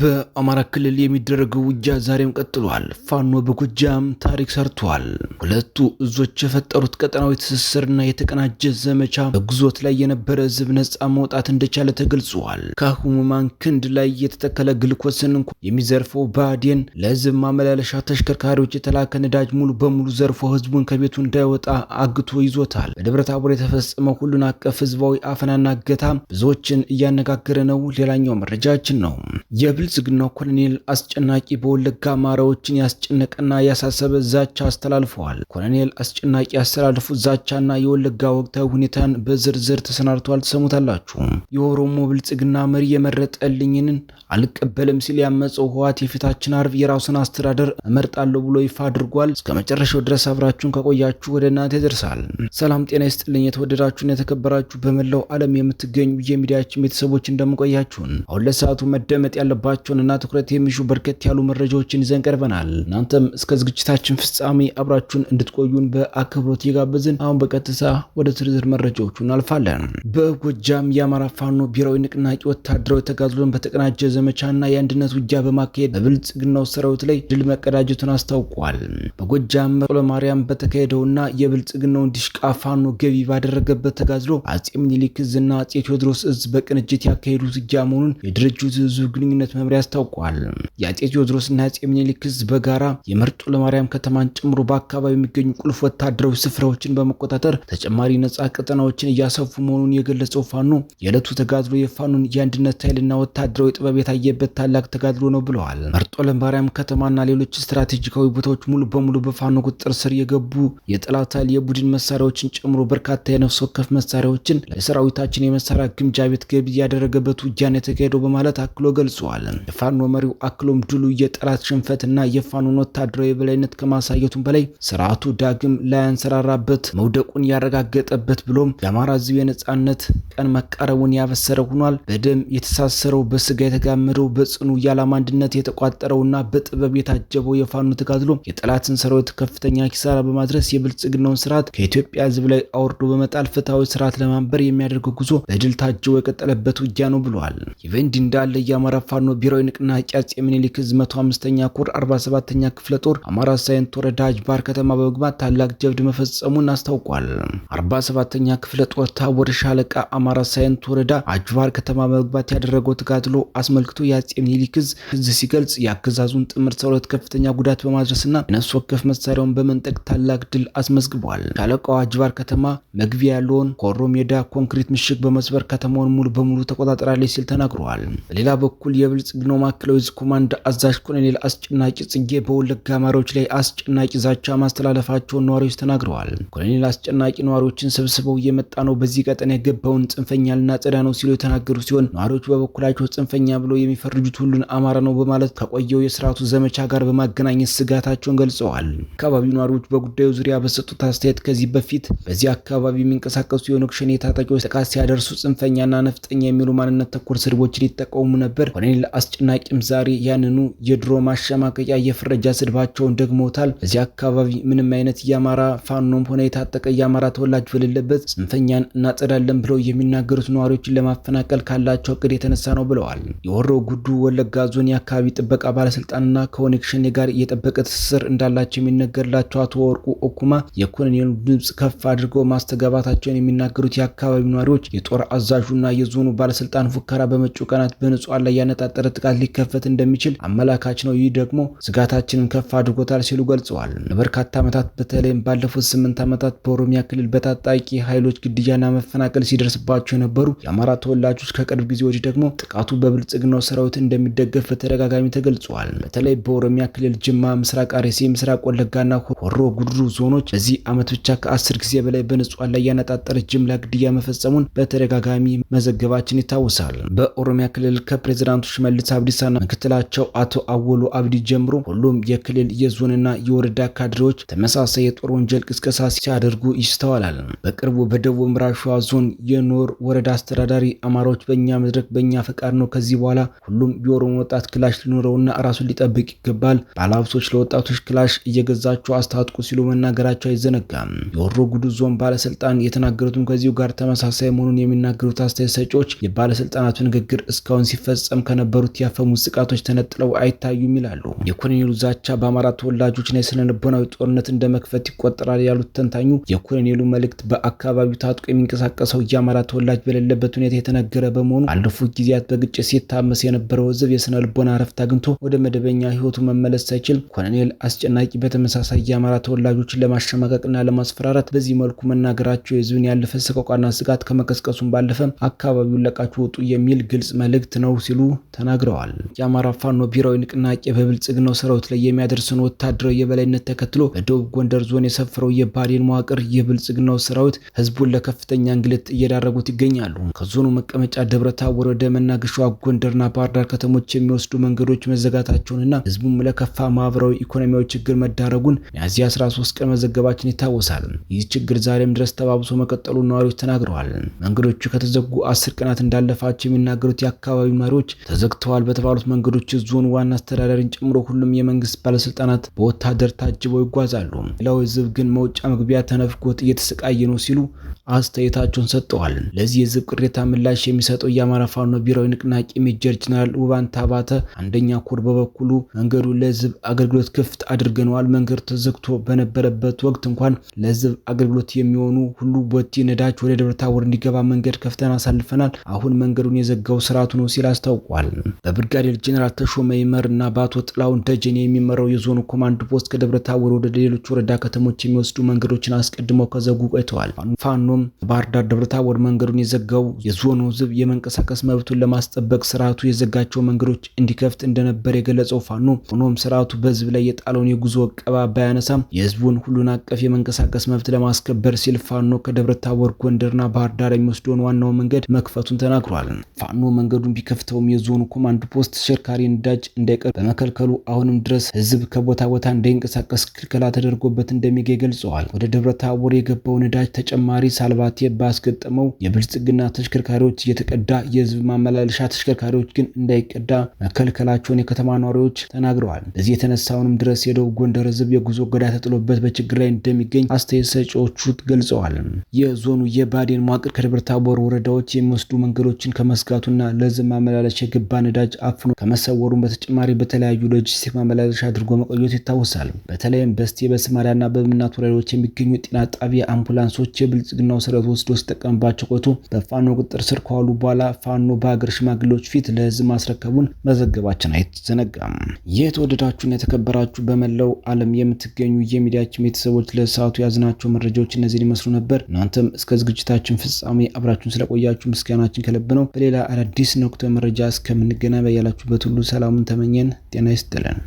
በአማራ ክልል የሚደረገው ውጊያ ዛሬም ቀጥሏል። ፋኖ በጎጃም ታሪክ ሰርቷል። ሁለቱ እዞች የፈጠሩት ቀጠናዊ ትስስርና የተቀናጀ ዘመቻ በግዞት ላይ የነበረ ህዝብ ነጻ መውጣት እንደቻለ ተገልጿል። ከህሙማን ክንድ ላይ የተተከለ ግልኮስን የሚዘርፈው ብአዴን ለህዝብ ማመላለሻ ተሽከርካሪዎች የተላከ ነዳጅ ሙሉ በሙሉ ዘርፎ ህዝቡን ከቤቱ እንዳይወጣ አግቶ ይዞታል። በደብረ ታቦር የተፈጸመው ሁሉን አቀፍ ህዝባዊ አፈናና እገታ ብዙዎችን እያነጋገረ ነው። ሌላኛው መረጃችን ነው። የብልጽግናው ኮሎኔል አስጨናቂ በወለጋ አማራዎችን ያስጨነቀና ያሳሰበ ዛቻ አስተላልፈዋል። ኮሎኔል አስጨናቂ ያስተላልፉት ዛቻና የወለጋ ወቅታዊ ሁኔታን በዝርዝር ተሰናድቷል። ተሰሙታላችሁ። የኦሮሞ ብልጽግና መሪ የመረጠልኝን አልቀበልም ሲል ያመፀው ህወሓት የፊታችን አርብ የራሱን አስተዳደር እመርጣለሁ ብሎ ይፋ አድርጓል። እስከ መጨረሻው ድረስ አብራችሁን ከቆያችሁ ወደ እናንተ ይደርሳል። ሰላም ጤና ይስጥልኝ። የተወደዳችሁና የተከበራችሁ በመላው ዓለም የምትገኙ የሚዲያችን ቤተሰቦች እንደምቆያችሁን አሁን ለሰዓቱ መደመጥ ያለባቸውንና ትኩረት የሚሹ በርከት ያሉ መረጃዎችን ይዘን ቀርበናል። እናንተም እስከ ዝግጅታችን ፍጻሜ አብራችሁን እንድትቆዩን በአክብሮት እየጋበዝን አሁን በቀጥታ ወደ ዝርዝር መረጃዎቹ እናልፋለን። በጎጃም የአማራ ፋኖ ብሔራዊ ንቅናቄ ወታደራዊ ተጋድሎን በተቀናጀ ዘመቻና የአንድነት ውጊያ በማካሄድ በብልጽግናው ሰራዊት ላይ ድል መቀዳጀቱን አስታውቋል። በጎጃም መቀለ ማርያም በተካሄደውና የብልጽግናውን ዲሽቃ ፋኖ ገቢ ባደረገበት ተጋድሎ አጼ ምኒልክ እዝና አጼ ቴዎድሮስ እዝ በቅንጅት ያካሄዱት ውጊያ መሆኑን የድርጅቱ ህዝብ ግንኙነት መምሪያ አስታውቋል። የአጼ ቴዎድሮስና አጼ ምኒልክ እዝ በጋራ የመርጦ ለማርያም ከተማን ጨምሮ በአካባቢው የሚገኙ ቁልፍ ወታደራዊ ስፍራዎችን በመቆጣጠር ተጨማሪ ነጻ ቀጠናዎችን እያሰፉ መሆኑን የገለጸው ፋኖ የዕለቱ ተጋድሎ የፋኖን የአንድነት ኃይልና ወታደራዊ ጥበብ የታየበት ታላቅ ተጋድሎ ነው ብለዋል። መርጦ ለማርያም ከተማና ሌሎች ስትራቴጂካዊ ቦታዎች ሙሉ በሙሉ በፋኖ ቁጥጥር ስር የገቡ የጠላት ኃይል የቡድን መሳሪያዎችን ጨምሮ በርካታ የነፍስ ወከፍ መሳሪያዎችን ለሰራዊታችን የመሳሪያ ግምጃ ቤት ገቢ ያደረገበት ውጊያን የተካሄደው በማለት አክሎ ገልጿል። የፋኖ መሪው አክሎም ድሉ የጠላት ሽንፈትና የፋኖን ወታደራዊ የበላይነት ከማሳየቱም በላይ ስርዓቱ ዳግም ላያንሰራራበት መውደቁን ያረጋገጠበት ብሎም የአማራ ህዝብ የነጻነት ቀን መቃረቡን ያበሰረ ሆኗል። በደም የተሳሰረው በስጋ የተጋመደው በጽኑ የዓላማ አንድነት የተቋጠረውና በጥበብ የታጀበው የፋኖ ተጋድሎ የጠላትን ሰራዊት ከፍተኛ ኪሳራ በማድረስ የብልጽግናውን ስርዓት ከኢትዮጵያ ህዝብ ላይ አውርዶ በመጣል ፍትሃዊ ስርዓት ለማንበር የሚያደርገው ጉዞ በድል ታጅቦ የቀጠለበት ውጊያ ነው ብሏል። ይህን እንዳለ የአማራ ፋኖ ብሔራዊ ንቅናቄ አጼ ምኒልክ እዝ 105ኛ ኮር 47ኛ ክፍለ ጦር አማራ ሳይንት ወረዳ አጅባር ከተማ በመግባት ታላቅ ጀብድ መፈጸሙን አስታውቋል። 47ኛ ክፍለ ጦር ታቦር ሻለቃ አማራ ሳይንት ወረዳ አጅባር ከተማ በመግባት ያደረገው ተጋድሎ አስመልክቶ የአጼ ምኒልክ እዝ ሲገልጽ የአገዛዙን ጥምር ሰራዊት ከፍተኛ ጉዳት በማድረስና የነፍስ ወከፍ መሳሪያውን በመንጠቅ ታላቅ ድል አስመዝግቧል። ሻለቃው አጅባር ከተማ መግቢያ ያለውን ኮሮ ሜዳ ኮንክሪት ምሽግ በመስበር ከተማውን ሙሉ በሙሉ ተቆጣጥራለች ሲል ተናግሯል። በሌላ በኩል የብልጽግናው ማዕከላዊ ዕዝ ኮማንድ አዛዥ ኮሎኔል አስጨናቂ ጽጌ በወለጋ አማራዎች ላይ አስጨናቂ ዛቻ ማስተላለፋቸውን ነዋሪዎች ተናግረዋል። ኮሎኔል አስጨናቂ ነዋሪዎችን ሰብስበው እየመጣ ነው፣ በዚህ ቀጠና የገባውን ጽንፈኛ ልናጸዳ ነው ሲሉ የተናገሩ ሲሆን ነዋሪዎች በበኩላቸው ጽንፈኛ ብለው የሚፈርጁት ሁሉን አማራ ነው በማለት ከቆየው የስርዓቱ ዘመቻ ጋር በማገናኘት ስጋታቸውን ገልጸዋል። አካባቢው ነዋሪዎች በጉዳዩ ዙሪያ በሰጡት አስተያየት ከዚህ በፊት በዚህ አካባቢ የሚንቀሳቀሱ የኦነግ ሸኔ ታጣቂዎች ጥቃት ሲያደርሱ ጽንፈኛና ነፍጠኛ የሚሉ ማንነት ተኮር ስድቦችን ይጠቀሙ ነበር። ኮሎኔል አስጨናቂም ዛሬ ያንኑ የድሮ ማሸማቀቂያ የፍረጃ ስድባቸውን ደግመውታል። በዚህ አካባቢ ምንም አይነት የአማራ ፋኖም ሆነ የታጠቀ የአማራ ተወላጅ በሌለበት ጽንፈኛን እናጸዳለን ብለው የሚናገሩት ነዋሪዎችን ለማፈናቀል ካላቸው እቅድ የተነሳ ነው ብለዋል። የሆሮ ጉዱ ወለጋ ዞን የአካባቢ ጥበቃ ባለስልጣንና ከኦነግ ሸኔ ጋር የጠበቀ ትስስር እንዳላቸው የሚነገርላቸው አቶ ወርቁ ኦኩማ የኮሎኔሉ ድምጽ ከፍ አድርገው ማስተጋባታቸውን የሚናገሩት የአካባቢ ነዋሪዎች የጦር አዛዡና የዞኑ ባለስልጣን ፉከራ በመጪው ቀናት በንጹሃን ላይ ያነጣጠረ ጥቃት ሊከፈት እንደሚችል አመላካች ነው፣ ይህ ደግሞ ስጋታችንን ከፍ አድርጎታል ሲሉ ገልጸዋል። ለበርካታ ዓመታት በተለይም ባለፉት 8 ዓመታት በኦሮሚያ ክልል በታጣቂ ኃይሎች ግድያና መፈናቀል ሲደርስባቸው የነበሩ የአማራ ተወላጆች ከቅርብ ጊዜ ወዲህ ደግሞ ጥቃቱ በብልጽግናው ሰራዊት እንደሚደገፍ በተደጋጋሚ ተገልጿል። በተለይ በኦሮሚያ ክልል ጅማ፣ ምስራቅ አርሲ፣ ምስራቅ ወለጋና ሆሮ ጉድሩ ዞኖች በዚህ ዓመት ብቻ ከ10 ጊዜ በላይ በንጹሃን ላይ ያነጣጠረ ጅምላ ግድያ መፈጸሙን በተደጋጋሚ መዘገባችን ይታወሳል። በኦሮሚያ ክልል ከፕሬዝዳንቱ ሽመልስ አብዲሳና ምክትላቸው አቶ አወሉ አብዲ ጀምሮ ሁሉም የክልል የዞንና የወረዳ ካድሬዎች ተመሳሳይ የጦር ወንጀል ቅስቀሳ ሲያደርጉ ይስተዋላል። በቅርቡ በደቡብ ምዕራብ ሸዋ ዞን የኖር ወረዳ አስተዳዳሪ አማራዎች በእኛ መድረክ በእኛ ፈቃድ ነው፣ ከዚህ በኋላ ሁሉም የኦሮሞ ወጣት ክላሽ ሊኖረውና ራሱን ሊጠብቅ ይገባል፣ ባለሀብቶች ለወጣቶች ክላሽ እየገዛቸው አስታጥቁ ሲሉ መናገራቸው አይዘነጋም። የሆሮ ጉዱ ዞን ባለስልጣን የተናገሩትም ከዚሁ ጋር ተመሳሳይ መሆኑን የሚናገሩት አስተያየት ሰጪዎች የባለስልጣናቱ ንግግር እስካሁን ሲፈጸም ከነበሩት የሚፈጸሙት የአፈሙዝ ጥቃቶች ተነጥለው አይታዩም ይላሉ። የኮሎኔሉ ዛቻ በአማራ ተወላጆችና የስነ ልቦናዊ ጦርነት እንደመክፈት ይቆጠራል ያሉት ተንታኙ የኮሎኔሉ መልእክት በአካባቢው ታጥቆ የሚንቀሳቀሰው የአማራ ተወላጅ በሌለበት ሁኔታ የተነገረ በመሆኑ ባለፉት ጊዜያት በግጭት ሲታመስ የነበረው ህዝብ የስነ ልቦና ረፍት አግኝቶ ወደ መደበኛ ህይወቱ መመለስ ሳይችል ኮሎኔል አስጨናቂ በተመሳሳይ የአማራ ተወላጆችን ለማሸማቀቅና ለማስፈራራት በዚህ መልኩ መናገራቸው የህዝብን ያለፈ ሰቆቃና ስጋት ከመቀስቀሱም ባለፈ አካባቢውን ለቃችሁ ውጡ የሚል ግልጽ መልእክት ነው ሲሉ ተናግረዋል። የአማራ ፋኖ ብሔራዊ ንቅናቄ በብልጽግናው ሰራዊት ላይ የሚያደርሰውን ወታደራዊ የበላይነት ተከትሎ በደቡብ ጎንደር ዞን የሰፈረው የባዴን መዋቅር የብልጽግናው ሰራዊት ህዝቡን ለከፍተኛ እንግልት እየዳረጉት ይገኛሉ። ከዞኑ መቀመጫ ደብረ ታቦር ወደ መናገሻዋ ጎንደርና ባህር ዳር ከተሞች የሚወስዱ መንገዶች መዘጋታቸውንና ህዝቡም ለከፋ ማህበራዊ ኢኮኖሚያዊ ችግር መዳረጉን ሚያዝያ 13 ቀን መዘገባችን ይታወሳል። ይህ ችግር ዛሬም ድረስ ተባብሶ መቀጠሉን ነዋሪዎች ተናግረዋል። መንገዶቹ ከተዘጉ 10 ቀናት እንዳለፋቸው የሚናገሩት የአካባቢው ነዋሪዎች ተዘግተዋል በተባሉት መንገዶች ዞኑ ዋና አስተዳዳሪን ጨምሮ ሁሉም የመንግስት ባለስልጣናት በወታደር ታጅበው ይጓዛሉ። ሌላው ህዝብ ግን መውጫ መግቢያ ተነፍጎት እየተሰቃየ ነው ሲሉ አስተያየታቸውን ሰጥተዋል። ለዚህ የህዝብ ቅሬታ ምላሽ የሚሰጠው የአማራ ፋኖ ብሔራዊ ንቅናቄ ሜጀር ጀነራል ውባንታ ባተ አንደኛ ኮር በበኩሉ መንገዱ ለህዝብ አገልግሎት ክፍት አድርገነዋል። መንገዱ ተዘግቶ በነበረበት ወቅት እንኳን ለህዝብ አገልግሎት የሚሆኑ ሁሉ ቦቲ ነዳጅ ወደ ደብረ ታቦር እንዲገባ መንገድ ከፍተን አሳልፈናል። አሁን መንገዱን የዘጋው ስርዓቱ ነው ሲል አስታውቋል። በብርጋዴር ጀነራል ተሾመ ይመርና በአቶ ጥላውን ደጀኔ የሚመራው የዞኑ ኮማንድ ፖስት ከደብረ ታቦር ወደ ሌሎች ወረዳ ከተሞች የሚወስዱ መንገዶችን አስቀድመው ከዘጉ ቆይተዋል። ፋኖም ባህር ዳር ደብረ ታቦር መንገዱን የዘጋው የዞኑ ህዝብ የመንቀሳቀስ መብቱን ለማስጠበቅ ስርዓቱ የዘጋቸው መንገዶች እንዲከፍት እንደነበር የገለጸው ፋኖ ሆኖም ስርዓቱ በህዝብ ላይ የጣለውን የጉዞ ዕቀባ ባያነሳም የህዝቡን ሁሉን አቀፍ የመንቀሳቀስ መብት ለማስከበር ሲል ፋኖ ከደብረ ታቦር ጎንደርና ባህር ዳር የሚወስደውን ዋናው መንገድ መክፈቱን ተናግሯል። ፋኖ መንገዱን ቢከፍተውም የዞኑ ኮማንድ ፖስት ተሽከርካሪ ነዳጅ እንዳይቀር በመከልከሉ አሁንም ድረስ ህዝብ ከቦታ ቦታ እንዳይንቀሳቀስ ክልከላ ተደርጎበት እንደሚገኝ ገልጸዋል። ወደ ደብረ ታቦር የገባው ነዳጅ ተጨማሪ ሳልባቴ ባስገጠመው የብልጽግና ተሽከርካሪዎች እየተቀዳ የህዝብ ማመላለሻ ተሽከርካሪዎች ግን እንዳይቀዳ መከልከላቸውን የከተማ ነዋሪዎች ተናግረዋል። ለዚህ የተነሳውንም ድረስ የደቡብ ጎንደር ህዝብ የጉዞ እገዳ ተጥሎበት በችግር ላይ እንደሚገኝ አስተያየት ሰጪዎቹ ገልጸዋል። የዞኑ የባዴን መዋቅር ከደብረ ታቦር ወረዳዎች የሚወስዱ መንገዶችን ከመስጋቱና ለህዝብ ማመላለሻ የገባ ነዳጅ አፍኖ ከመሰወሩም በተጨማሪ በተለያዩ ሎጂስቲክ ማመላለሻ አድርጎ መቆየቱ ይታወሳል። በተለይም በስቴ በስማዳና በእምናት ወረዳዎች የሚገኙ ጤና ጣቢያ አምቡላንሶች የብልጽግናው ሰራዊት ወስዶ ሲጠቀምባቸው ቆይቶ በፋኖ ቁጥጥር ስር ከዋሉ በኋላ ፋኖ በሀገር ሽማግሌዎች ፊት ለህዝብ ማስረከቡን መዘገባችን አይዘነጋም። የተወደዳችሁና የተከበራችሁ በመላው ዓለም የምትገኙ የሚዲያችን ቤተሰቦች ለሰዓቱ ያዝናቸው መረጃዎች እነዚህን ይመስሉ ነበር። እናንተም እስከ ዝግጅታችን ፍጻሜ አብራችሁን ስለቆያችሁ ምስጋናችን ከልብ ነው። በሌላ አዳዲስ ወቅታዊ መረጃ እስከምንገናኝ በያላችሁበት ሁሉ ሰላሙን ተመኘን። ጤና ይስጥልን።